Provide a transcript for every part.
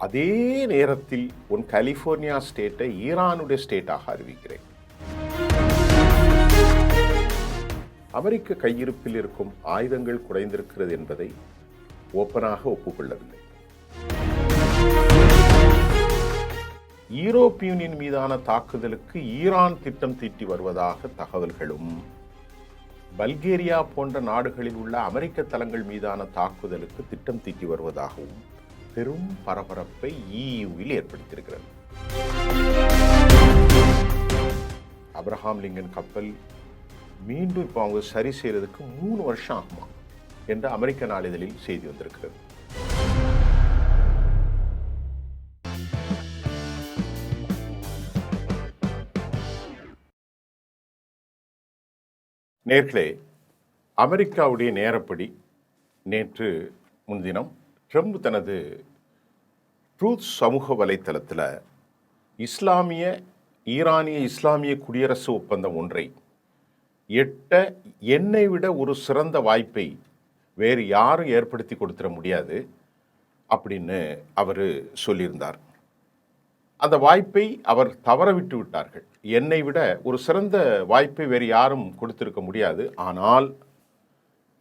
அதே நேரத்தில் உன் கலிபோர்னியா ஸ்டேட்டை ஈரானுடைய ஸ்டேட்டாக அறிவிக்கிறேன். அமெரிக்க கையிருப்பில் இருக்கும் ஆயுதங்கள் குறைந்திருக்கிறது என்பதை ஓப்பனாக ஒப்புக்கொள்ளவில்லை. யூரோப்பிய யூனியன் மீதான தாக்குதலுக்கு ஈரான் திட்டம் தீட்டி வருவதாக தகவல்களும், பல்கேரியா போன்ற நாடுகளில் உள்ள அமெரிக்க தளங்கள் மீதான தாக்குதலுக்கு திட்டம் தீட்டி வருவதாகவும் பெரும் பரபரப்பை ஈயூவில் ஏற்படுத்தியிருக்கிறது. அப்ரஹாம் லிங்கன் கப்பல் மீண்டும் இப்போ அவங்க சரி செய்யறதுக்கு 3 வருஷம் ஆகுமா என்று அமெரிக்க நாளிதழில் செய்தி வந்திருக்கிறது. நேர்களே, அமெரிக்காவுடைய நேரப்படி நேற்று முன்தினம் ட்ரம்ப் தனது ட்ரூத் சமூக வலைத்தளத்தில் ஈரானிய இஸ்லாமிய குடியரசு ஒப்பந்தம் ஒன்றை எட்ட என்னை விட ஒரு சிறந்த வாய்ப்பை வேறு யாரும் ஏற்படுத்தி கொடுத்துட முடியாது அப்படின்னு அவர் சொல்லியிருந்தார். அந்த வாய்ப்பை அவர் தவற விட்டு விட்டார்கள். என்னை விட ஒரு சிறந்த வாய்ப்பை வேறு யாரும் கொடுத்திருக்க முடியாது. ஆனால்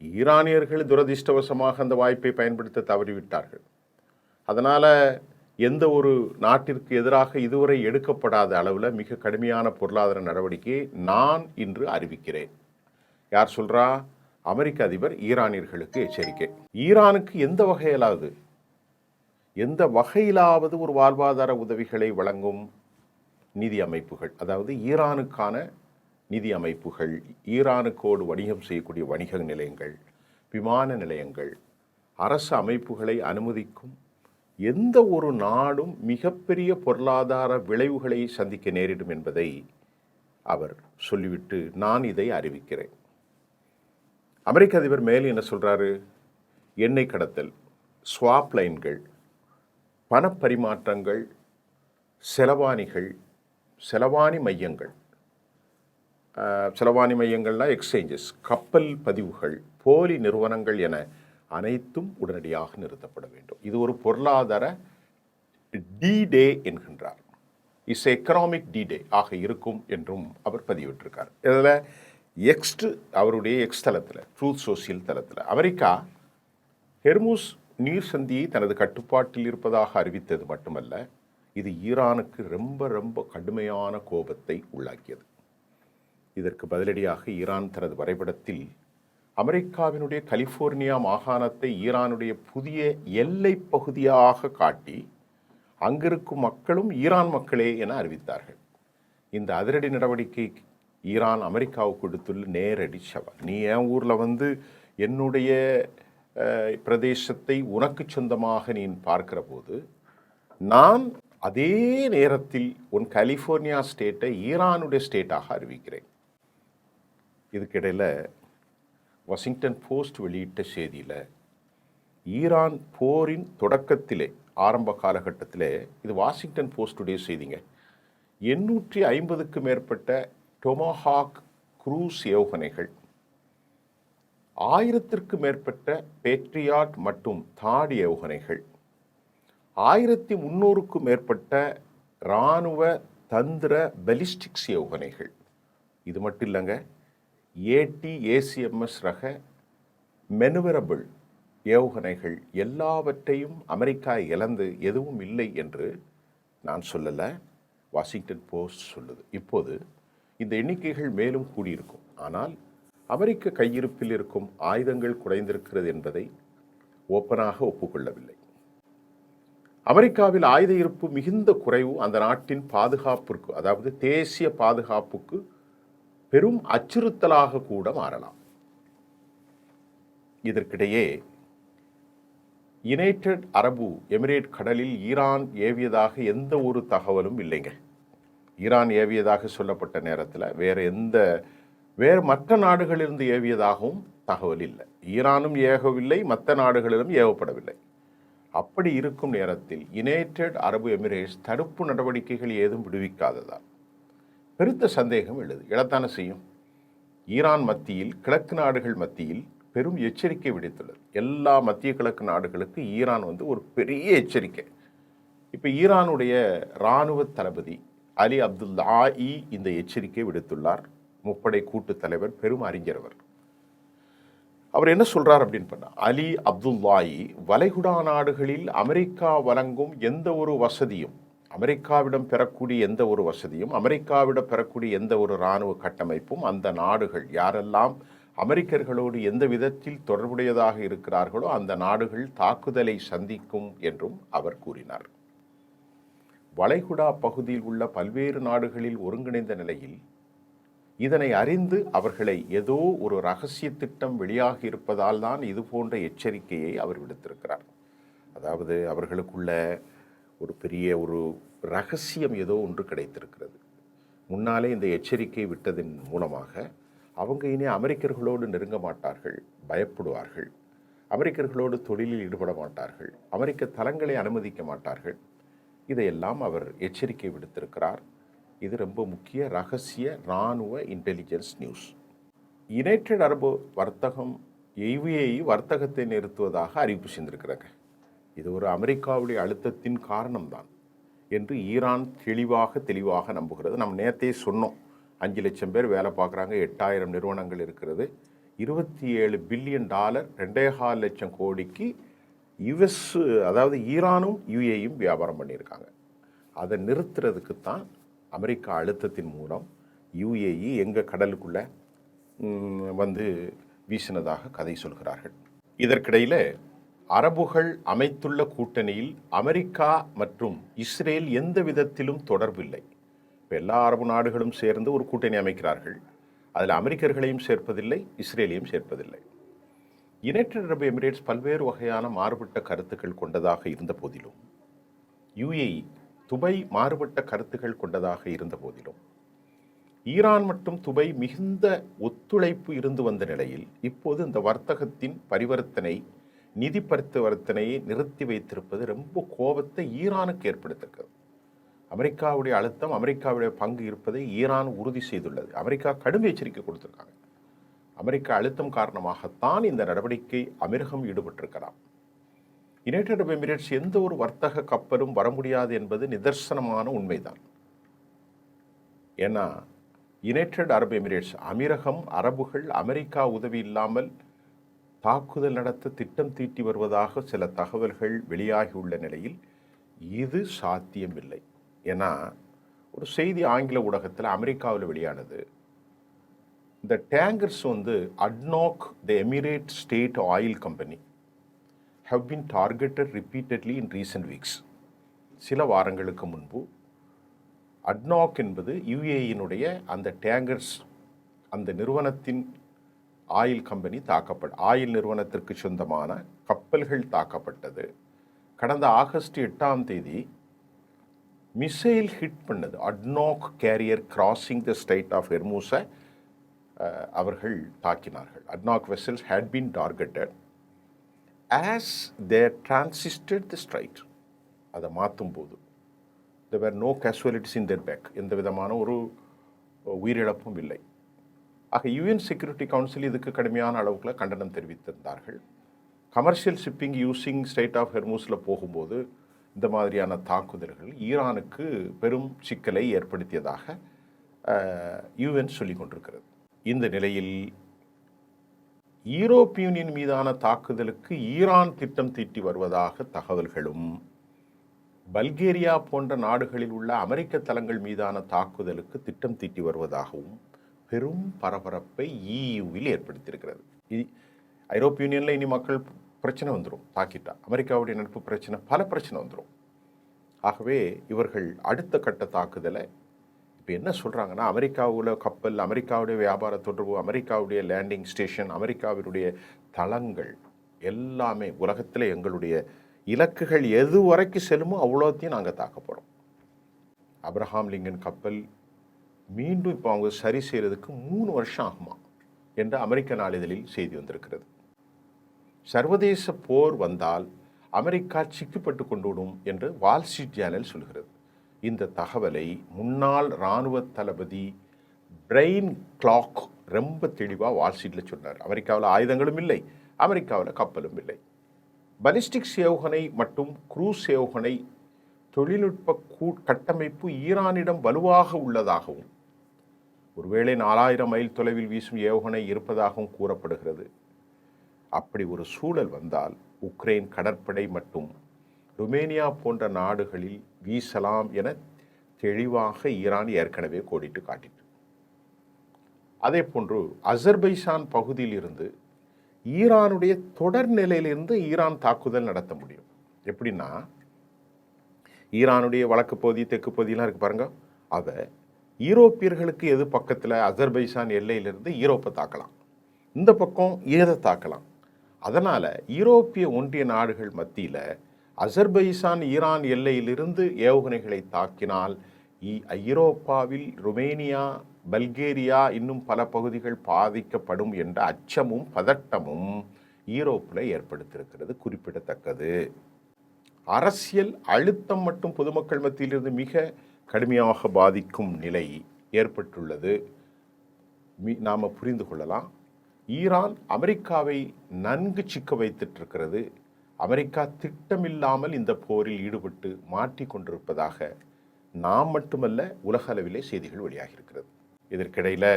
ஈரானியர்கள் துரதிர்ஷ்டவசமாக அந்த வாய்ப்பை பயன்படுத்த தவறிவிட்டார்கள். அதனால் எந்த ஒரு நாட்டிற்கு எதிராக இதுவரை எடுக்கப்படாத அளவில் மிக கடுமையான பொருளாதார நடவடிக்கையை நான் இன்று அறிவிக்கிறேன். யார் சொல்கிறா? அமெரிக்க அதிபர் ஈரானியர்களுக்கு எச்சரிக்கை. ஈரானுக்கு எந்த வகையிலாவது ஒரு வாழ்வாதார உதவிகளை வழங்கும் நிதி அமைப்புகள், அதாவது ஈரானுக்கான நிதி அமைப்புகள், ஈரானுக்கோடு வணிகம் செய்யக்கூடிய வணிக நிலையங்கள், விமான நிலையங்கள், அரசு அமைப்புகளை அனுமதிக்கும் எந்த ஒரு நாடும் மிகப்பெரிய பொருளாதார விளைவுகளை சந்திக்க நேரிடும் என்பதை அவர் சொல்லிவிட்டு நான் இதை அறிவிக்கிறேன். அமெரிக்க அதிபர் மேலும் என்ன சொல்கிறாரு? எண்ணெய் கடத்தல், ஸ்வாப் லைன்கள், பணப்பரிமாற்றங்கள், செலவாணி மையங்கள்னா எக்ஸ்சேஞ்சஸ், கப்பல் பதிவுகள், போலி நிறுவனங்கள் என அனைத்தும் உடனடியாக நிறுத்தப்பட வேண்டும். இது ஒரு பொருளாதார டி-டே என்கின்றார். எக்கனாமிக் டி-டே ஆக இருக்கும் என்றும் அவர் பதிவிட்டிருக்கார். இதில் அவருடைய எக்ஸ் தளத்தில், ட்ரூத் சோசியல் தளத்தில், அமெரிக்கா ஹெர்முஸ் நீர் சந்தியை தனது கட்டுப்பாட்டில் இருப்பதாக அறிவித்தது மட்டுமல்ல, இது ஈரானுக்கு ரொம்ப கடுமையான கோபத்தை உள்ளாக்கியது. இதற்கு பதிலடியாக ஈரான் தனது வரைபடத்தில் அமெரிக்காவினுடைய கலிபோர்னியா மாகாணத்தை ஈரானுடைய புதிய எல்லை பகுதியாக காட்டி அங்கிருக்கும் மக்களும் ஈரான் மக்களே என அறிவித்தார்கள். இந்த அதிரடி நடவடிக்கை ஈரான் அமெரிக்காவுக்கு கொடுத்துள்ள நேரடி சவால். நீ என் ஊரில் என்னுடைய பிரதேசத்தை உனக்கு சொந்தமாக நீ பார்க்கிற போது, நான் அதே நேரத்தில் உன் கலிபோர்னியா ஸ்டேட்டை ஈரானுடைய ஸ்டேட்டாக அறிவிக்கிறேன். இதுக்கிடையில் வாஷிங்டன் போஸ்ட் வெளியிட்ட செய்தியில், ஈரான் போரின் தொடக்கத்திலே, ஆரம்ப காலகட்டத்திலே, இது வாஷிங்டன் போஸ்டுடைய செய்திங்க, 850க்கு மேற்பட்ட டொமாஹாக் குரூஸ் ஏவுகணைகள், 1000க்கு மேற்பட்ட பேட்ரியாட் மற்றும் தாடி ஏவுகணைகள், 1300க்கும் மேற்பட்ட இராணுவ தந்திர பெலிஸ்டிக்ஸ் ஏவுகணைகள், இது மட்டும் இல்லைங்க, ATACMS ரக மெனுவரபிள் ஏவுகணைகள் எல்லாவற்றையும் அமெரிக்கா இழந்து எதுவும் இல்லை என்று நான் சொல்லலை, வாஷிங்டன் போஸ்ட் சொல்லுது. இப்போது இந்த எண்ணிக்கைகள் மேலும் கூடியிருக்கும். ஆனால் அமெரிக்க கையிருப்பில் இருக்கும் ஆயுதங்கள் குறைந்திருக்கிறது என்பதை ஓப்பனாக ஒப்புக்கொள்ளவில்லை. அமெரிக்காவில் ஆயுத இருப்பு மிகுந்த குறைவு அந்த நாட்டின் பாதுகாப்பிற்கு, அதாவது தேசிய பாதுகாப்புக்கு பெரும் அச்சுறுத்தலாக கூட மாறலாம். இதற்கிடையே யுனைடெட் அரபு எமிரேட் கடலில் ஈரான் ஏவியதாக எந்த ஒரு தகவலும் இல்லைங்க. ஈரான் ஏவியதாக சொல்லப்பட்ட நேரத்தில் வேறு மற்ற நாடுகளிலிருந்து ஏவியதாகவும் தகவல் இல்லை. ஈரானும் ஏகவில்லை, மற்ற நாடுகளிலும் ஏவப்படவில்லை. அப்படி இருக்கும் நேரத்தில் யுனைடெட் அரபு எமிரேட்ஸ் தடுப்பு நடவடிக்கைகள் ஏதும் விடுவிக்காததால் பெருத்த சந்தேகம் எழத்தானே செய்யும். ஈரான் மத்தியில், கிழக்கு நாடுகள் மத்தியில் பெரும் எச்சரிக்கை விடுத்துள்ளது. எல்லா மத்திய கிழக்கு நாடுகளுக்கு ஈரான் ஒரு பெரிய எச்சரிக்கை. இப்போ ஈரானுடைய இராணுவ தளபதி அலி அப்துல்லாயி இந்த எச்சரிக்கை விடுத்துள்ளார். முப்படை கூட்டுத் தலைவர், பெரும் அறிஞர் அவர். அவர் என்ன சொல்றார் அப்படின்னு பண்ணா, அலி அப்துல்லாயி வளைகுடா நாடுகளில் அமெரிக்கா வழங்கும் எந்த ஒரு வசதியும், அமெரிக்காவிடம் பெறக்கூடிய எந்த ஒரு வசதியும், அமெரிக்காவிடம் பெறக்கூடிய எந்த ஒரு இராணுவ கட்டமைப்பும் அந்த நாடுகள் யாரெல்லாம் அமெரிக்கர்களோடு எந்த விதத்தில் தொடர்புடையதாக இருக்கிறார்களோ அந்த நாடுகள் தாக்குதலை சந்திக்கும் என்றும் அவர் கூறினார். வளைகுடா பகுதியில் உள்ள பல்வேறு நாடுகளில் ஒருங்கிணைந்த நிலையில் இதனை அறிந்து அவர்களை ஏதோ ஒரு இரகசிய திட்டம் வெளியாகி இருப்பதால் தான் இது போன்ற எச்சரிக்கையை அவர் விடுத்திருக்கிறார். அதாவது அவர்களுக்குள்ள ஒரு பெரிய ஒரு இரகசியம் ஏதோ ஒன்று கிடைத்திருக்கிறது. முன்னாலே இந்த எச்சரிக்கை விட்டதன் மூலமாக அவங்க இனி அமெரிக்கர்களோடு நெருங்க மாட்டார்கள், பயப்படுவார்கள், அமெரிக்கர்களோடு தொழிலில் ஈடுபட மாட்டார்கள், அமெரிக்க தளங்களை அனுமதிக்க மாட்டார்கள். இதையெல்லாம் அவர் எச்சரிக்கை விடுத்திருக்கிறார். இது ரொம்ப முக்கிய ரகசிய இராணுவ இன்டெலிஜென்ஸ் நியூஸ். யுனைடெட் அரபு வர்த்தகம் UAE வர்த்தகத்தை நிறுத்துவதாக அறிவிப்பு செய்திருக்கிறாங்க. இது ஒரு அமெரிக்காவுடைய அழுத்தத்தின் காரணம்தான் என்று ஈரான் தெளிவாக நம்புகிறது. நம்ம நேற்றே சொன்னோம், 5 லட்சம் பேர் வேலை பார்க்குறாங்க, 8000 நிறுவனங்கள் இருக்கிறது, $27 பில்லியன், 2.25 லட்சம் கோடிக்கு US, அதாவது ஈரானும் UAEயும் வியாபாரம் பண்ணியிருக்காங்க. அதை நிறுத்துறதுக்கு தான் அமெரிக்கா அழுத்தத்தின் மூலம் UAE எங்கள் கடலுக்குள்ளே வந்து வீசினதாக கதை சொல்கிறார்கள். இதற்கிடையில் அரபுகள் அமைத்துள்ள கூட்டணியில் அமெரிக்கா மற்றும் இஸ்ரேல் எந்த விதத்திலும் தொடர்பில்லை. இப்போ எல்லா அரபு நாடுகளும் சேர்ந்து ஒரு கூட்டணி அமைக்கிறார்கள். அதில் அமெரிக்கர்களையும் சேர்ப்பதில்லை, இஸ்ரேலையும் சேர்ப்பதில்லை. யுனைடெட் அரபு எமிரேட்ஸ் பல்வேறு வகையான மாறுபட்ட கருத்துக்கள் கொண்டதாக இருந்த போதிலும், UAE துபாய் மாறுபட்ட கருத்துக்கள் கொண்டதாக இருந்த போதிலும், ஈரான் மற்றும் துபாய் மிகுந்த ஒத்துழைப்பு இருந்து வந்த நிலையில் இப்போது இந்த வர்த்தகத்தின் பரிவர்த்தனை, நிதி பரிவர்த்தனையை நிறுத்தி வைத்திருப்பது ரொம்ப கோபத்தை ஈரானுக்கு ஏற்படுத்திருக்கிறது. அமெரிக்காவுடைய அழுத்தம், அமெரிக்காவுடைய பங்கு இருப்பதை ஈரான் உறுதி செய்துள்ளது. அமெரிக்கா கடும் எச்சரிக்கை கொடுத்திருக்காங்க. அமெரிக்க அழுத்தம் காரணமாகத்தான் இந்த நடவடிக்கை அமெரிக்கம் ஈடுபட்டிருக்கலாம். யுனைடெட் அரபு எமிரேட்ஸ் எந்த ஒரு வர்த்தக கப்பலும் வர முடியாது என்பது நிதர்சனமான உண்மைதான். ஏன்னா யுனைடெட் அரபு எமிரேட்ஸ் அமீரகம் அரபுகள் அமெரிக்கா உதவி இல்லாமல் தாக்குதல் நடத்த திட்டம் தீட்டி வருவதாக சில தகவல்கள் வெளியாகியுள்ள நிலையில் இது சாத்தியமில்லை. ஏன்னா ஒரு செய்தி ஆங்கில ஊடகத்தில் அமெரிக்காவில் வெளியானது, இந்த டேங்கர்ஸ் வந்து ADNOC the Emirate state oil company have been targeted repeatedly in recent weeks. சில வாரங்களுக்கு முன்பு அட்னாக் என்பது UAE-னுடைய அந்த டேங்கர்ஸ், அந்த நிறுவனத்தின் ஆயில் கம்பெனி ஆயில் நிறுவனத்திற்கு சொந்தமான கப்பல்கள் தாக்கப்பட்டது. கடந்த ஆகஸ்ட் 8ஆம் தேதி மிசைல் ஹிட் பண்ணது. ADNOC carrier crossing the strait of ஹெர்மூஸை அவர்கள் தாக்கினார்கள். ADNOC vessels had been targeted as they transited the strait. அதை மாற்றும் போது there were no casualties in their back. எந்த விதமான ஒரு உயிரிழப்பும் இல்லை. ஆக UN செக்யூரிட்டி கவுன்சில் இதுக்கு கடுமையான அளவுக்குள்ள கண்டனம் தெரிவித்திருந்தார்கள். Commercial shipping using strait of ஹெர்மூஸில் போகும்போது இந்த மாதிரியான தாக்குதல்கள் ஈரானுக்கு பெரும் சிக்கலை ஏற்படுத்தியதாக UN சொல்லிக் கொண்டிருக்கிறது. இந்த நிலையில் யூரோப்பிய யூனியன் மீதான தாக்குதலுக்கு ஈரான் திட்டம் தீட்டி வருவதாக தகவல்களும், பல்கேரியா போன்ற நாடுகளில் உள்ள அமெரிக்க தளங்கள் மீதான தாக்குதலுக்கு திட்டம் தீட்டி வருவதாகவும் பெரும் பரபரப்பை EUவில் ஏற்படுத்தியிருக்கிறது. ஐரோப்பிய யூனியனில் இனி மக்கள் பிரச்சனை வந்துடும், தாக்கிட்டா அமெரிக்காவுடைய நட்பு பிரச்சனை, பல பிரச்சனை வந்துடும். ஆகவே இவர்கள் அடுத்த கட்ட தாக்குதலை இப்போ என்ன சொல்கிறாங்கன்னா, அமெரிக்காவில் கப்பல், அமெரிக்காவுடைய வியாபார தொடர்பு, அமெரிக்காவுடைய லேண்டிங் ஸ்டேஷன், அமெரிக்காவினுடைய தளங்கள் எல்லாமே உலகத்தில் எங்களுடைய இலக்குகள் எது வரைக்கும் செல்லுமோ அவ்வளோத்தையும் நாங்கள் தாக்க போகிறோம். அப்ரஹாம் லிங்கன் கப்பல் மீண்டும் இப்போ அவங்க சரி செய்கிறதுக்கு 3 வருஷம் ஆகுமா என்று அமெரிக்க நாளிதழில் செய்தி வந்திருக்கிறது. சர்வதேச போர் வந்தால் அமெரிக்கா சிக்கப்பட்டு கொண்டுவிடும் என்று வால் ஸ்ட்ரீட் ஜேர்னல் சொல்கிறது. இந்த தகவலை முன்னாள் இராணுவ தளபதி பிரைன் கிளாக் ரொம்ப தெளிவாக வால் ஸ்ட்ரீட்டில் சொன்னார். அமெரிக்காவில் ஆயுதங்களும் இல்லை, அமெரிக்காவில் கப்பலும் இல்லை. பலிஸ்டிக் ஏவுகணை மற்றும் குரூஸ் ஏவுகணை தொழில்நுட்ப கட்டமைப்பு ஈரானிடம் வலுவாக உள்ளதாகவும் ஒருவேளை 4000 மைல் தொலைவில் வீசும் ஏவுகணை இருப்பதாகவும் கூறப்படுகிறது. அப்படி ஒரு சூழல் வந்தால் உக்ரைன் கடற்படை மட்டும் ருமேனியா போன்ற நாடுகளில் வீசலாம் என தெளிவாக ஈரான் ஏற்கனவே கோடிட்டு காட்டிட்டு. அதே போன்று அசர்பைசான் பகுதியில் இருந்து ஈரானுடைய தொடர் நிலையிலிருந்து ஈரான் தாக்குதல் நடத்த முடியும். எப்படின்னா, ஈரானுடைய வடக்கு பகுதி தெற்கு பகுதியெலாம் இருக்குது பாருங்க, அதை ஈரோப்பியர்களுக்கு எது பக்கத்தில் அசர்பைசான் எல்லையிலிருந்து ஈரோப்பை தாக்கலாம், இந்த பக்கம் ஈரை தாக்கலாம். அதனால் ஈரோப்பிய ஒன்றிய நாடுகள் மத்தியில் அசர்பைசான் ஈரான் எல்லையிலிருந்து ஏவுகணைகளை தாக்கினால் ஐரோப்பாவில் ருமேனியா, பல்கேரியா இன்னும் பல பகுதிகள் பாதிக்கப்படும் என்ற அச்சமும் பதட்டமும் ஈரோப்பில் ஏற்படுத்தியிருக்கிறது குறிப்பிடத்தக்கது. அரசியல் அழுத்தம் மட்டும் பொதுமக்கள் மத்தியிலிருந்து மிக கடுமையாக பாதிக்கும் நிலை ஏற்பட்டுள்ளது. நாம் புரிந்து கொள்ளலாம். ஈரான் அமெரிக்காவை நன்கு சிக்க வைத்திருக்கிறது. அமெரிக்கா திட்டமில்லாமல் இந்த போரில் ஈடுபட்டு மாட்டிக்கொண்டிருப்பதாக நாம் மட்டுமல்ல உலக அளவிலே செய்திகள் வெளியாகியிருக்கிறது. இதற்கிடையில்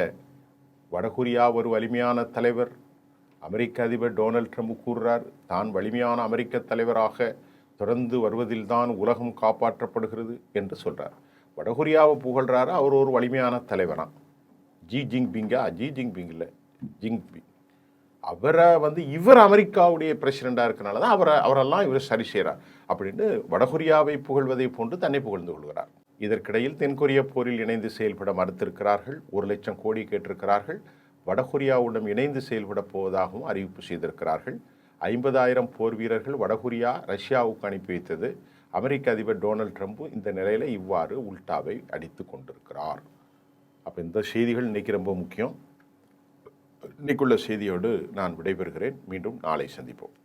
வடகொரியா ஒரு வலிமையான தலைவர். அமெரிக்க அதிபர் டொனால்ட் ட்ரம்ப் கூறுறார், தான் வலிமையான அமெரிக்க தலைவராக தொடர்ந்து வருவதில்தான் உலகம் காப்பாற்றப்படுகிறது என்று சொல்கிறார். வடகொரியாவை புகழ்கிறாரு, அவர் ஒரு வலிமையான தலைவரா. ஜி ஜின்பிங் இல்லை, ஜின்பிங். அவரை இவர் அமெரிக்காவுடைய பிரசிடெண்டாக இருக்கனால தான் அவரெல்லாம் இவர் சரி செய்கிறார் அப்படின்னு வடகொரியாவை புகழ்வதை போன்று தன்னை புகழ்ந்து கொள்கிறார். இதற்கிடையில் தென்கொரிய போரில் இணைந்து செயல்பட மறுத்திருக்கிறார்கள். 1,00,000 கோடி கேட்டிருக்கிறார்கள். வடகொரியாவுடன் இணைந்து செயல்பட போவதாகவும் அறிவிப்பு செய்திருக்கிறார்கள். 50,000 போர் வீரர்கள் வடகொரியா ரஷ்யாவுக்கு அனுப்பி வைத்தது. அமெரிக்க அதிபர் டொனால்ட் ட்ரம்ப் இந்த நிலையில் இவ்வாறு உல்டாவை அடித்து கொண்டிருக்கிறார். அப்போ இந்த செய்திகள் இன்றைக்கி ரொம்ப முக்கியம். இன்னைக்குள்ள செய்தியோடு நான் விடைபெறுகிறேன். மீண்டும் நாளை சந்திப்போம்.